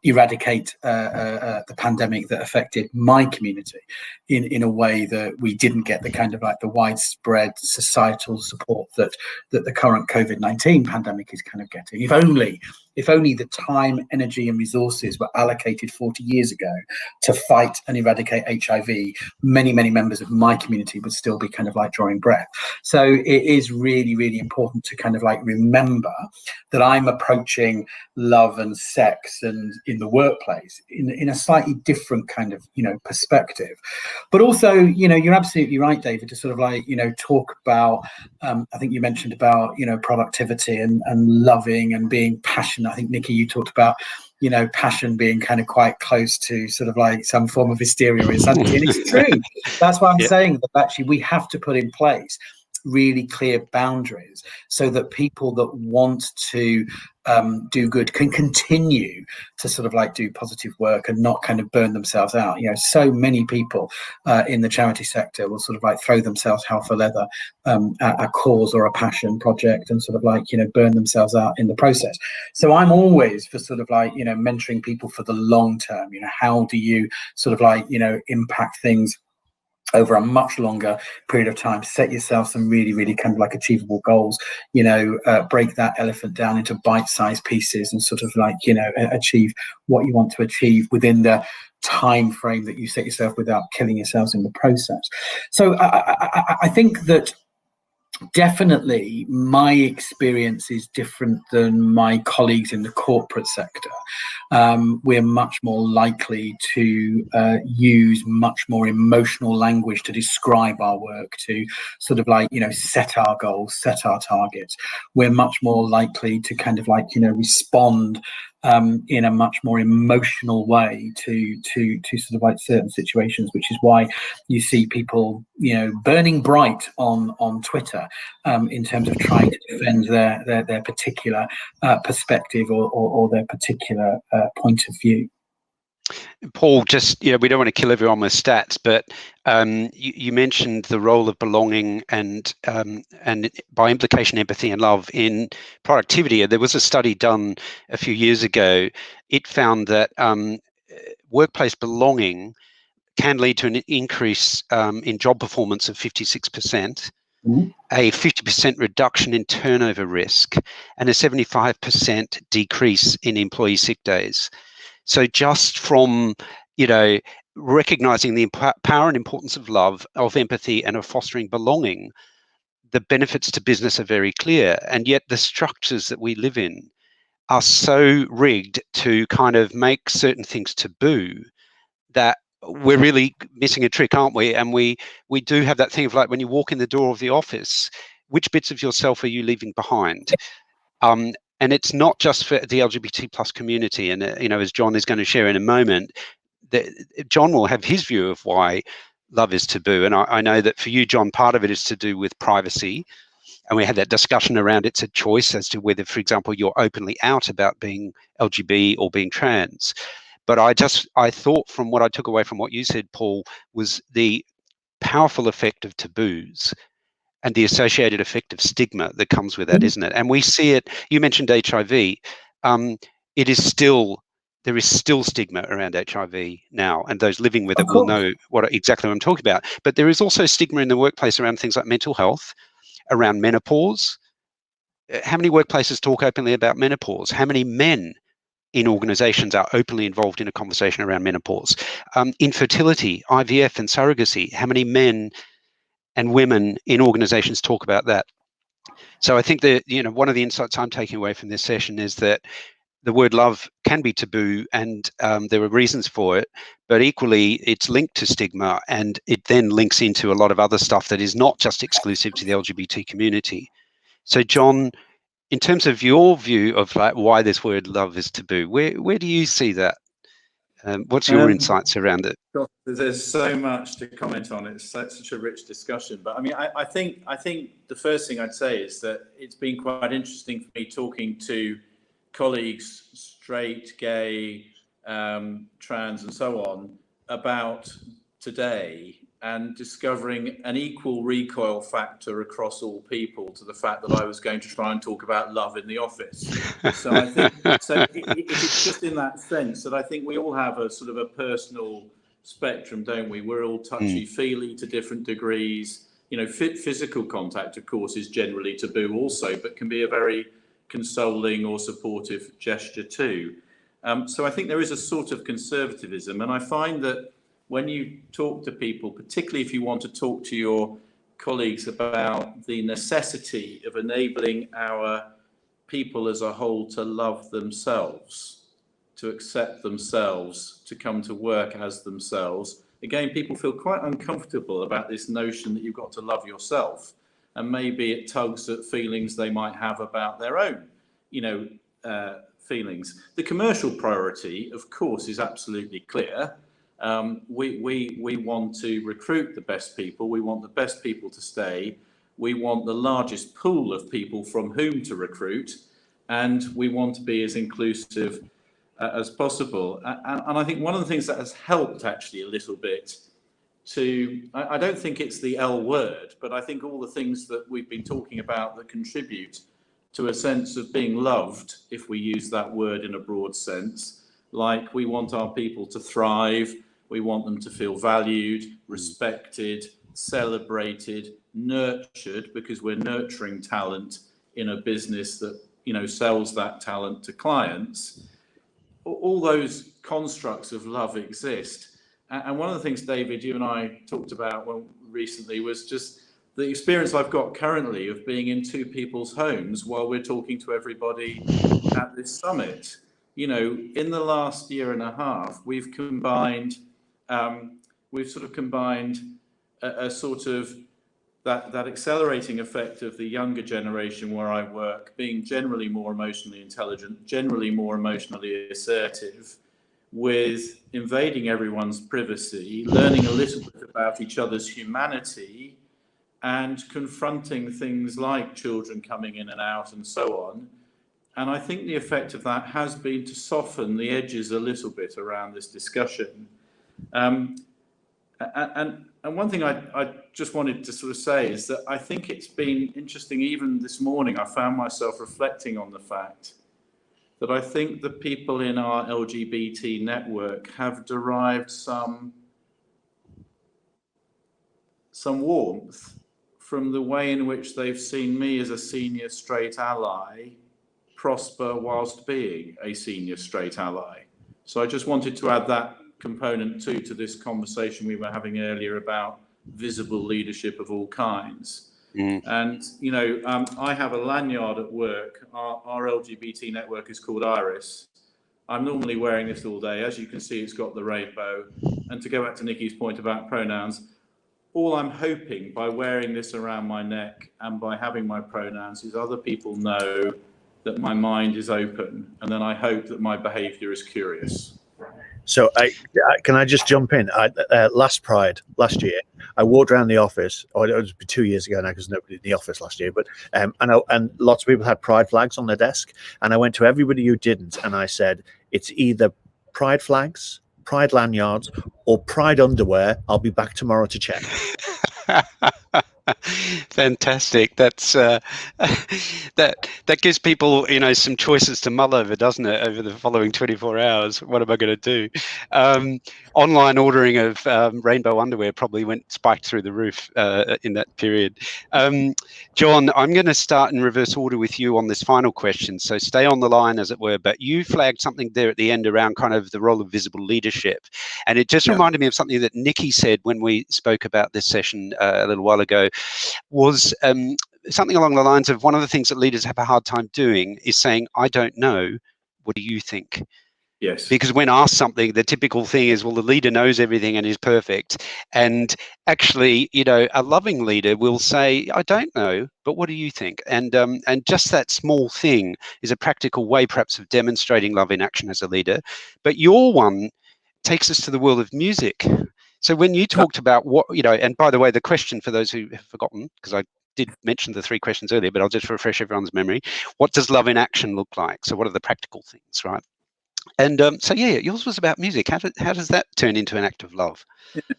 [SPEAKER 3] eradicate the pandemic that affected my community in a way that we didn't get the kind of like the widespread societal support that the current COVID-19 pandemic is kind of getting. If only the time, energy and resources were allocated 40 years ago to fight and eradicate HIV, many members of my community would still be kind of like drawing breath. So it is really, really important to kind of like remember that I'm approaching love and sex and in the workplace in a slightly different kind of, perspective. But also, you're absolutely right, David, to sort of like, talk about, I think you mentioned about, productivity and loving and being passionate. I think, Nikki, you talked about, passion being kind of quite close to sort of like some form of hysteria or insanity. And it's true. That's why I'm saying that actually we have to put in place really clear boundaries so that people that want to do good can continue to sort of like do positive work and not kind of burn themselves out. You know, so many people in the charity sector will sort of like throw themselves hell for leather at a cause or a passion project and sort of like, you know, burn themselves out in the process. So I'm always for sort of like, you know, mentoring people for the long term. You know, how do you sort of like, you know, impact things over a much longer period of time, set yourself some really, really kind of like achievable goals, you know, break that elephant down into bite-sized pieces and sort of like, you know, achieve what you want to achieve within the time frame that you set yourself without killing yourselves in the process. So I think that definitely my experience is different than my colleagues in the corporate sector. We're much more likely to use much more emotional language to describe our work, to sort of like, you know, set our goals, set our targets. We're much more likely to kind of like, you know, respond in a much more emotional way to sort of like certain situations, which is why you see people, you know, burning bright on Twitter in terms of trying to defend their particular perspective or their particular point of view.
[SPEAKER 1] Paul, just, you know, we don't want to kill everyone with stats, but you mentioned the role of belonging and by implication empathy and love in productivity. There was a study done a few years ago. It found that workplace belonging can lead to an increase in job performance of 56%, a 50% reduction in turnover risk, and a 75% decrease in employee sick days. So just from, you know, recognizing the power and importance of love, of empathy, and of fostering belonging, the benefits to business are very clear. And yet the structures that we live in are so rigged to kind of make certain things taboo that we're really missing a trick, aren't we? And we do have that thing of like, when you walk in the door of the office, which bits of yourself are you leaving behind? And it's not just for the LGBT plus community. And, you know, as John is going to share in a moment, John will have his view of why love is taboo. And I know that for you, John, part of it is to do with privacy. And we had that discussion around it's a choice as to whether, for example, you're openly out about being LGBT or being trans. But I thought from what I took away from what you said, Paul, was the powerful effect of taboos and the associated effect of stigma that comes with that, isn't it? And we see it. You mentioned HIV. It is still, there is still stigma around HIV now, and those living with it will know exactly what I'm talking about. But there is also stigma in the workplace around things like mental health, around menopause. How many workplaces talk openly about menopause? How many men in organizations are openly involved in a conversation around menopause? Infertility, IVF, and surrogacy. How many men and women in organizations talk about that? So I think that, you know, one of the insights I'm taking away from this session is that the word love can be taboo, and there are reasons for it, but equally it's linked to stigma, and it then links into a lot of other stuff that is not just exclusive to the LGBT community. So John, in terms of your view of like why this word love is taboo, where do you see that? What's your insights around it?
[SPEAKER 4] There's so much to comment on. It's such a rich discussion. But I mean, I think the first thing I'd say is that it's been quite interesting for me talking to colleagues, straight, gay, trans, and so on, about today, and discovering an equal recoil factor across all people to the fact that I was going to try and talk about love in the office. So I think it's just in that sense that I think we all have a sort of a personal spectrum, don't we? We're all touchy-feely to different degrees. You know, physical contact, of course, is generally taboo also, but can be a very consoling or supportive gesture too. So I think there is a sort of conservatism, and I find that when you talk to people, particularly if you want to talk to your colleagues about the necessity of enabling our people as a whole to love themselves, to accept themselves, to come to work as themselves, again, people feel quite uncomfortable about this notion that you've got to love yourself. And maybe it tugs at feelings they might have about their own, feelings. The commercial priority, of course, is absolutely clear. We want to recruit the best people. We want the best people to stay. we want the largest pool of people from whom to recruit, and we want to be as inclusive as possible. And I think one of the things that has helped actually a little bit I don't think it's the L word, but I think all the things that we've been talking about that contribute to a sense of being loved, if we use that word in a broad sense, like we want our people to thrive, we want them to feel valued, respected, celebrated, nurtured, because we're nurturing talent in a business that, you know, sells that talent to clients. All those constructs of love exist. And one of the things, David, you and I talked about recently was just the experience I've got currently of being in two people's homes while we're talking to everybody at this summit. You know, in the last year and a half, we've sort of combined a sort of that accelerating effect of the younger generation where I work, being generally more emotionally intelligent, generally more emotionally assertive, with invading everyone's privacy, learning a little bit about each other's humanity, and confronting things like children coming in and out and so on. And I think the effect of that has been to soften the edges a little bit around this discussion. And one thing I just wanted to sort of say is that I think it's been interesting. Even this morning, I found myself reflecting on the fact that I think the people in our LGBT network have derived some warmth from the way in which they've seen me as a senior straight ally prosper whilst being a senior straight ally. So I just wanted to add that component too to this conversation we were having earlier about visible leadership of all kinds. And, you know, I have a lanyard at work. Our LGBT network is called Iris. I'm normally wearing this all day. As you can see, it's got the rainbow. And to go back to Nikki's point about pronouns, all I'm hoping by wearing this around my neck and by having my pronouns is other people know that my mind is open. And then I hope that my behavior is curious.
[SPEAKER 2] So can I just jump in? Last Pride, last year, I walked around the office, or it was 2 years ago now because nobody in the office last year, but and lots of people had Pride flags on their desk. And I went to everybody who didn't, and I said, it's either Pride flags, Pride lanyards, or Pride underwear. I'll be back tomorrow to check.
[SPEAKER 1] Fantastic. That's that gives people, you know, some choices to mull over, doesn't it, over the following 24 hours? What am I going to do? Online ordering of rainbow underwear probably spiked through the roof in that period. John, I'm going to start in reverse order with you on this final question, so stay on the line, as it were, but you flagged something there at the end around kind of the role of visible leadership, and it just reminded me of something that Nikki said when we spoke about this session a little while ago, was something along the lines of, one of the things that leaders have a hard time doing is saying, I don't know, what do you think?
[SPEAKER 4] Yes.
[SPEAKER 1] Because when asked something, the typical thing is, well, the leader knows everything and is perfect. And actually, you know, a loving leader will say, I don't know, but what do you think? And just that small thing is a practical way, perhaps, of demonstrating love in action as a leader. But your one takes us to the world of music. So when you talked about what, you know, and by the way, the question for those who have forgotten, because I did mention the 3 questions earlier, but I'll just refresh everyone's memory. What does love in action look like? So what are the practical things, right? And so, yeah, yours was about music. How does that turn into an act of love?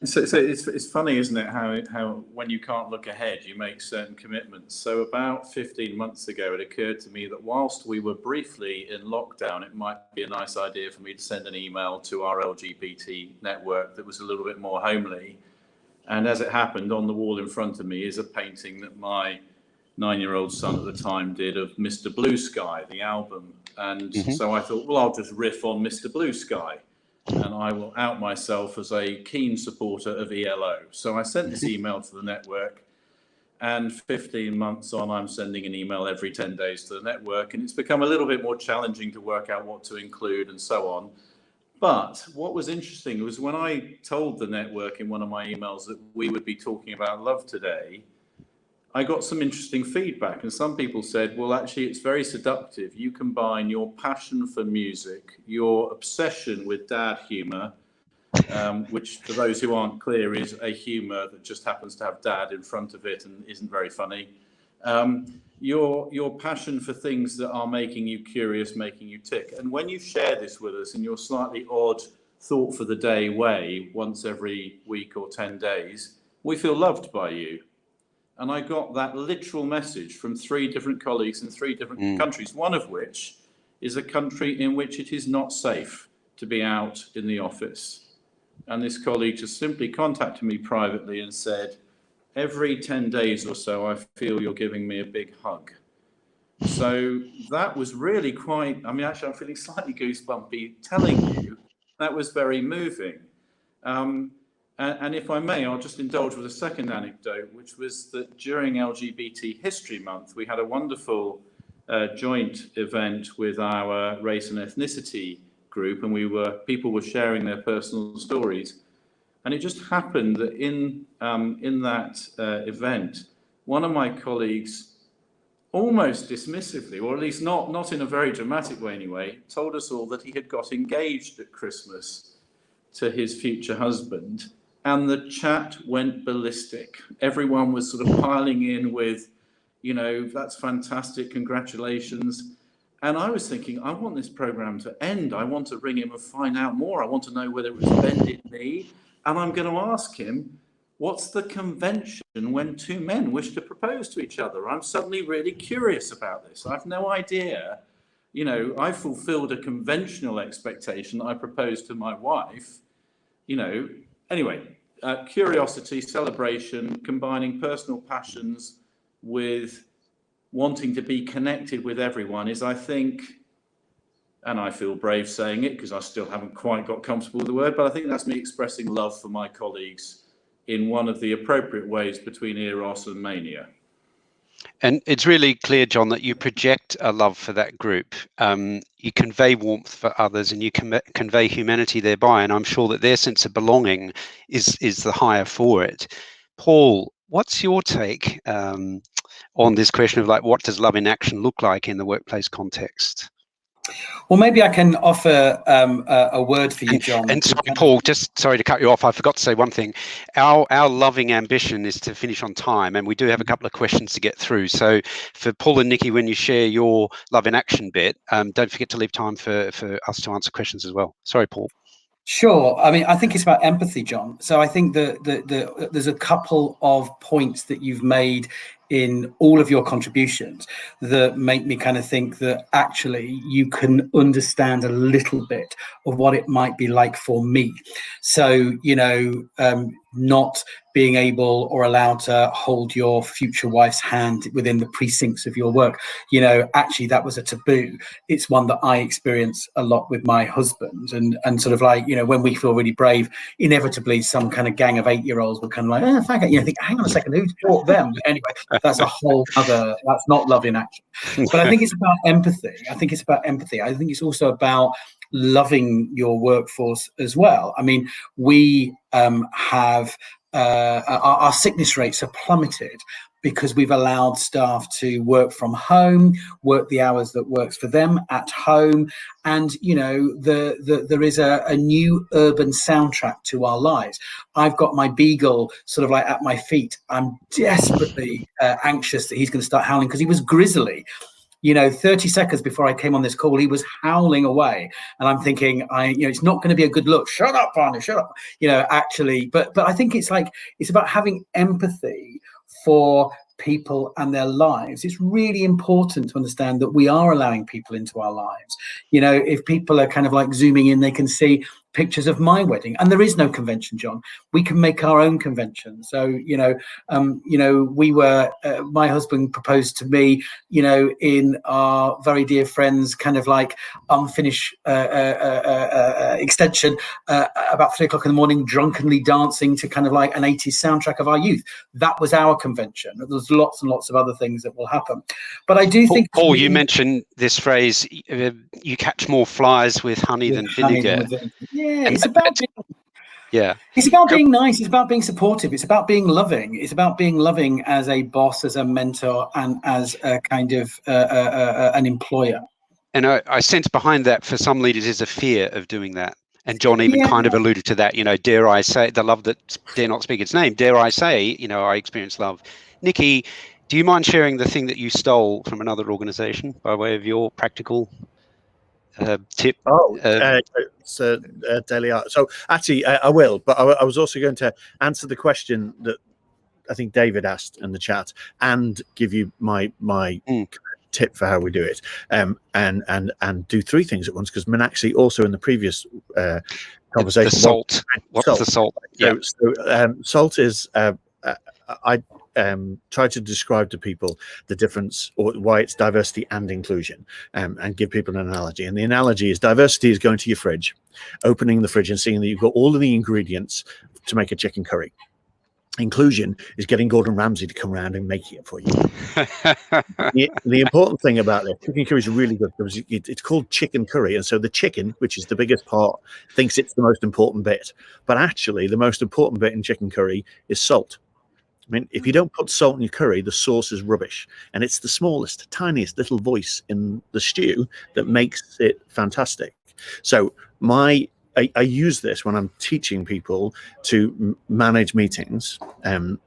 [SPEAKER 4] So it's funny, isn't it, how when you can't look ahead, you make certain commitments. So about 15 months ago, it occurred to me that whilst we were briefly in lockdown, it might be a nice idea for me to send an email to our LGBT network that was a little bit more homely. And as it happened, on the wall in front of me is a painting that my 9-year-old son at the time did of Mr. Blue Sky, the album. And so I thought, well, I'll just riff on Mr. Blue Sky, and I will out myself as a keen supporter of ELO. So I sent this email to the network, and 15 months on, I'm sending an email every 10 days to the network, and it's become a little bit more challenging to work out what to include and so on. But what was interesting was when I told the network in one of my emails that we would be talking about love today, I got some interesting feedback, and some people said, well, actually, it's very seductive. You combine your passion for music, your obsession with dad humor, which for those who aren't clear is a humour that just happens to have dad in front of it and isn't very funny. Your passion for things that are making you curious, making you tick. And when you share this with us in your slightly odd thought for the day way, once every week or 10 days, we feel loved by you. And I got that literal message from 3 different colleagues in 3 different countries, one of which is a country in which it is not safe to be out in the office. And this colleague just simply contacted me privately and said, every 10 days or so, I feel you're giving me a big hug. So that was really quite, I mean, actually, I'm feeling slightly goosebumpy telling you. That was very moving. And if I may, I'll just indulge with a second anecdote, which was that during LGBT History Month, we had a wonderful joint event with our race and ethnicity group, and people were sharing their personal stories. And it just happened that in that event, one of my colleagues, almost dismissively, or at least not in a very dramatic way anyway, told us all that he had got engaged at Christmas to his future husband, and the chat went ballistic. Everyone was sort of piling in with, you know, that's fantastic, congratulations. And I was thinking, I want this program to end. I want to ring him and find out more. I want to know whether it was bended knee. And I'm going to ask him, what's the convention when 2 men wish to propose to each other? I'm suddenly really curious about this. I've no idea. You know, I fulfilled a conventional expectation that I proposed to my wife. You know, anyway, curiosity, celebration, combining personal passions with wanting to be connected with everyone is, I think, and I feel brave saying it because I still haven't quite got comfortable with the word, but I think that's me expressing love for my colleagues in one of the appropriate ways between eros and mania.
[SPEAKER 1] And it's really clear, John, that you project a love for that group. You convey warmth for others, and you convey humanity thereby. And I'm sure that their sense of belonging is the higher for it. Paul, what's your take on this question of, like, what does love in action look like in the workplace context?
[SPEAKER 3] Well, maybe I can offer a word for you, John.
[SPEAKER 1] And sorry, Paul, just sorry to cut you off. I forgot to say one thing. Our loving ambition is to finish on time, and we do have a couple of questions to get through. So for Paul and Nikki, when you share your love in action bit, don't forget to leave time for us to answer questions as well. Sorry, Paul.
[SPEAKER 3] Sure. I mean, I think it's about empathy, John. So I think that there's a couple of points that you've made in all of your contributions that make me kind of think that actually you can understand a little bit of what it might be like for me. So, you know, not being able or allowed to hold your future wife's hand within the precincts of your work, you know, actually that was a taboo. It's one that I experience a lot with my husband, and sort of like, you know, when we feel really brave, inevitably some kind of gang of 8-year-olds will kind of like, oh, thank you, you know, think, hang on a second, who taught them? But anyway, that's a whole other, that's not love in action. But I think it's about empathy. I think it's also about loving your workforce as well. I mean, we have our sickness rates have plummeted because we've allowed staff to work from home, work the hours that works for them at home. And, you know, there is a new urban soundtrack to our lives. I've got my beagle sort of like at my feet. I'm desperately anxious that he's going to start howling because he was grisly. You know, 30 seconds before I came on this call, he was howling away. And I'm thinking, you know, it's not going to be a good look. Shut up, Barney, shut up. You know, actually, but I think it's about having empathy for people and their lives. It's really important to understand that we are allowing people into our lives. You know, if people are kind of like zooming in, they can see pictures of my wedding, and there is no convention, John. We can make our own convention. So, you know, we were, my husband proposed to me, you know, in our very dear friend's kind of like unfinished extension, about 3 o'clock in the morning, drunkenly dancing to kind of like an 80s soundtrack of our youth. That was our convention. There's lots and lots of other things that will happen. But I do think,
[SPEAKER 1] Paul, you mentioned this phrase, you catch more flies with honey than vinegar.
[SPEAKER 3] Yeah, it's about being nice. It's about being supportive. It's about being loving. It's about being loving as a boss, as a mentor, and as a kind of an employer.
[SPEAKER 1] And I sense behind that for some leaders is a fear of doing that. And John even kind of alluded to that, dare I say, the love that dare not speak its name, dare I say, I experience love. Nikki, do you mind sharing the thing that you stole from another organization by way of your practical tip?
[SPEAKER 2] So daily art. So actually, I will, but I was also going to answer the question that I think David asked in the chat and give you my tip for how we do it, and do three things at once, because Meenakshi also in the previous conversation.
[SPEAKER 1] The salt. What's the salt?
[SPEAKER 2] Yeah. So salt is I try to describe to people the difference, or why it's diversity and inclusion, and give people an analogy. And the analogy is diversity is going to your fridge, opening the fridge and seeing that you've got all of the ingredients to make a chicken curry. Inclusion is getting Gordon Ramsay to come around and making it for you. The important thing about it, chicken curry is really good because it's called chicken curry, and so the chicken, which is the biggest part, thinks it's the most important bit. But actually, the most important bit in chicken curry is salt. I mean, if you don't put salt in your curry, the sauce is rubbish, and it's the smallest, tiniest little voice in the stew that makes it fantastic. So I use this when I'm teaching people to manage meetings and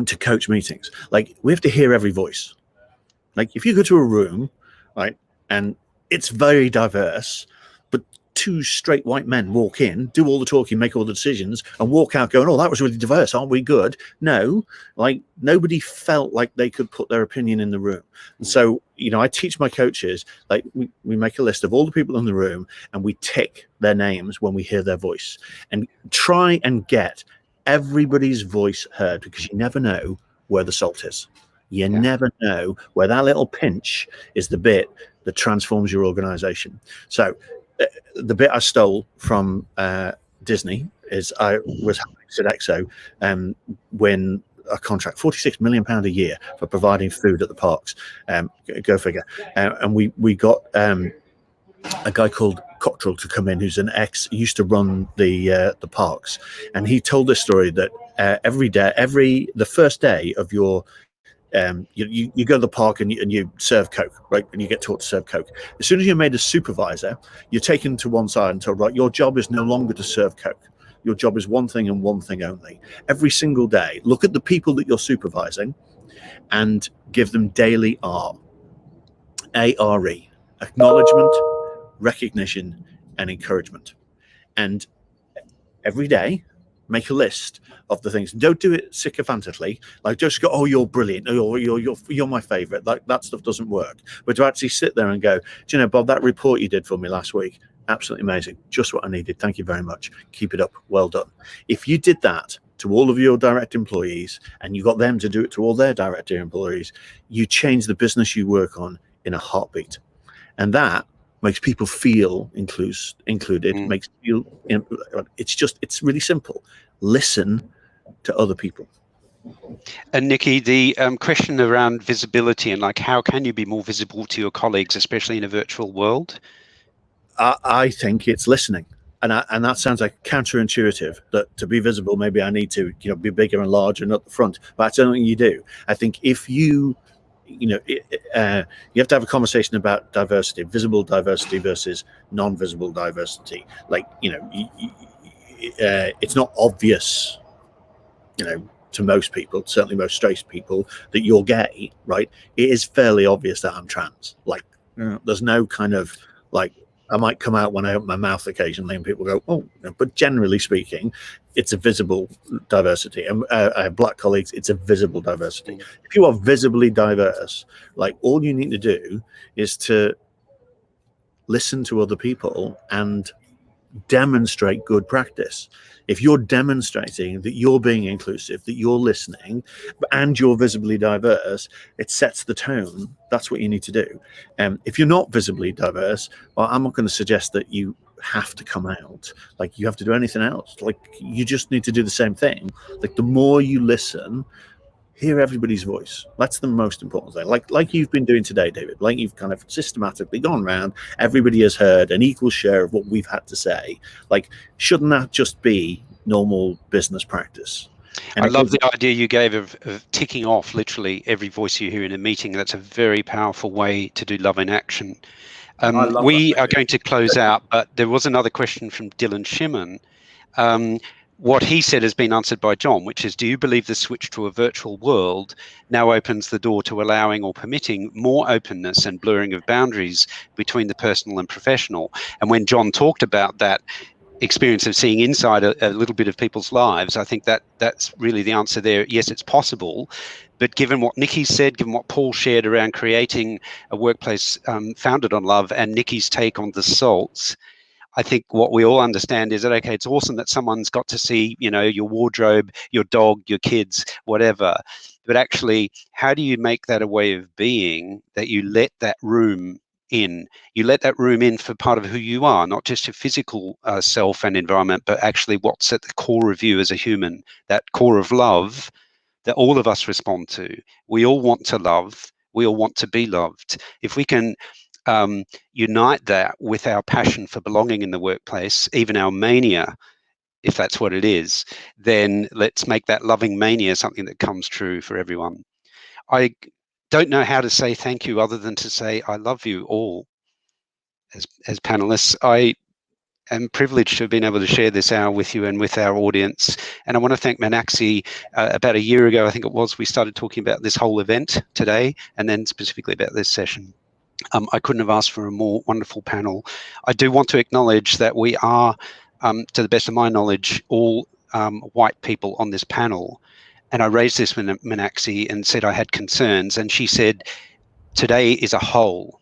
[SPEAKER 2] to coach meetings. Like, we have to hear every voice. Like, if you go to a room, right, and it's very diverse, but two straight white men walk in, do all the talking, make all the decisions, and walk out going, "Oh, that was really diverse. Aren't we good?" No, like, nobody felt like they could put their opinion in the room. And so, I teach my coaches, like, we make a list of all the people in the room and we tick their names when we hear their voice, and try and get everybody's voice heard, because you never know where the salt is. You never know where that little pinch is the bit that transforms your organization. So the bit I stole from Disney is I was helping Sodexo win a contract, £46 million a year, for providing food at the parks. Go figure. And we got a guy called Cottrell to come in, who's used to run the parks, and he told this story that the first day of your you go to the park and you serve Coke, right? And you get taught to serve Coke. As soon as you're made a supervisor, you're taken to one side and told, right, your job is no longer to serve Coke. Your job is one thing and one thing only. Every single day, look at the people that you're supervising and give them daily A-R-E, acknowledgement, recognition, and encouragement. And every day, make a list of the things. Don't do it sycophantically, like just go, "Oh, you're brilliant," or you're my favorite. Like, that stuff doesn't work. But to actually sit there and go, "Do you know, Bob, that report you did for me last week, absolutely amazing, just what I needed, thank you very much, keep it up, well done." If you did that to all of your direct employees, and you got them to do it to all their direct employees, you change the business you work on in a heartbeat. And that makes people feel included, makes you feel, it's really simple. Listen to other people.
[SPEAKER 1] And Nikki, the question around visibility and, like, how can you be more visible to your colleagues, especially in a virtual world?
[SPEAKER 2] I think it's listening. And that sounds like counterintuitive, that to be visible, maybe I need to, be bigger and larger and up the front. But I don't think you do. I think if you have to have a conversation about diversity, visible diversity versus non-visible diversity. Like, it's not obvious, to most people, certainly most straight people, that you're gay, right? It is fairly obvious that I'm trans. Like, there's no kind of, like, I might come out when I open my mouth occasionally and people go, "Oh," but generally speaking, it's a visible diversity. And I have black colleagues, it's a visible diversity. If you are visibly diverse, like, all you need to do is to listen to other people and demonstrate good practice. If you're demonstrating that you're being inclusive, that you're listening, and you're visibly diverse, it sets the tone. That's what you need to do. If you're not visibly diverse, well, I'm not going to suggest that you have to come out, like you have to do anything else. Like, you just need to do the same thing. Like, the more you listen, hear everybody's voice. That's the most important thing. Like you've been doing today, David. Like, you've kind of systematically gone around. Everybody has heard an equal share of what we've had to say. Like, shouldn't that just be normal business practice? And
[SPEAKER 1] I love the idea you gave of ticking off literally every voice you hear in a meeting. That's a very powerful way to do love in action.
[SPEAKER 4] I love
[SPEAKER 1] We
[SPEAKER 4] that
[SPEAKER 1] are
[SPEAKER 4] idea.
[SPEAKER 1] going to close out, but there was another question from Dylan Shimon. What he said has been answered by John, which is, do you believe the switch to a virtual world now opens the door to allowing or permitting more openness and blurring of boundaries between the personal and professional? And when John talked about that experience of seeing inside a little bit of people's lives, I think that's really the answer there. Yes, it's possible, but given what Nikki said, given what Paul shared around creating a workplace founded on love, and Nikki's take on the salts, I think what we all understand is that, okay, it's awesome that someone's got to see, you know, your wardrobe, your dog, your kids, whatever. But actually, how do you make that a way of being that you let that room in? You let that room in for part of who you are, not just your physical self and environment, but actually what's at the core of you as a human, that core of love that all of us respond to. We all want to love. We all want to be loved. If we can unite that with our passion for belonging in the workplace, even our mania, if that's what it is, then let's make that loving mania something that comes true for everyone. I don't know how to say thank you other than to say I love you all as panelists. I am privileged to have been able to share this hour with you and with our audience. And I want to thank Meenakshi. About a year ago, I think it was, we started talking about this whole event today, and then specifically about this session. I couldn't have asked for a more wonderful panel. I do want to acknowledge that we are, to the best of my knowledge, all white people on this panel. And I raised this with Meenakshi and said I had concerns. And she said, today is a whole.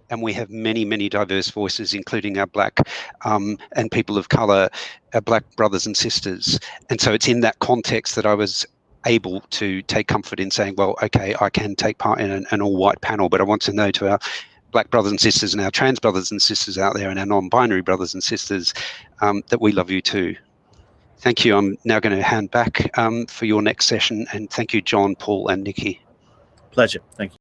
[SPEAKER 1] And we have many, many diverse voices, including our Black and people of colour, our Black brothers and sisters. And so it's in that context that I was able to take comfort in saying, well, okay, I can take part in an all-white panel, but I want to know to our Black brothers and sisters and our trans brothers and sisters out there and our non-binary brothers and sisters that we love you too. Thank you. I'm now going to hand back for your next session, and thank you, John, Paul and Nikki.
[SPEAKER 2] Pleasure. Thank you.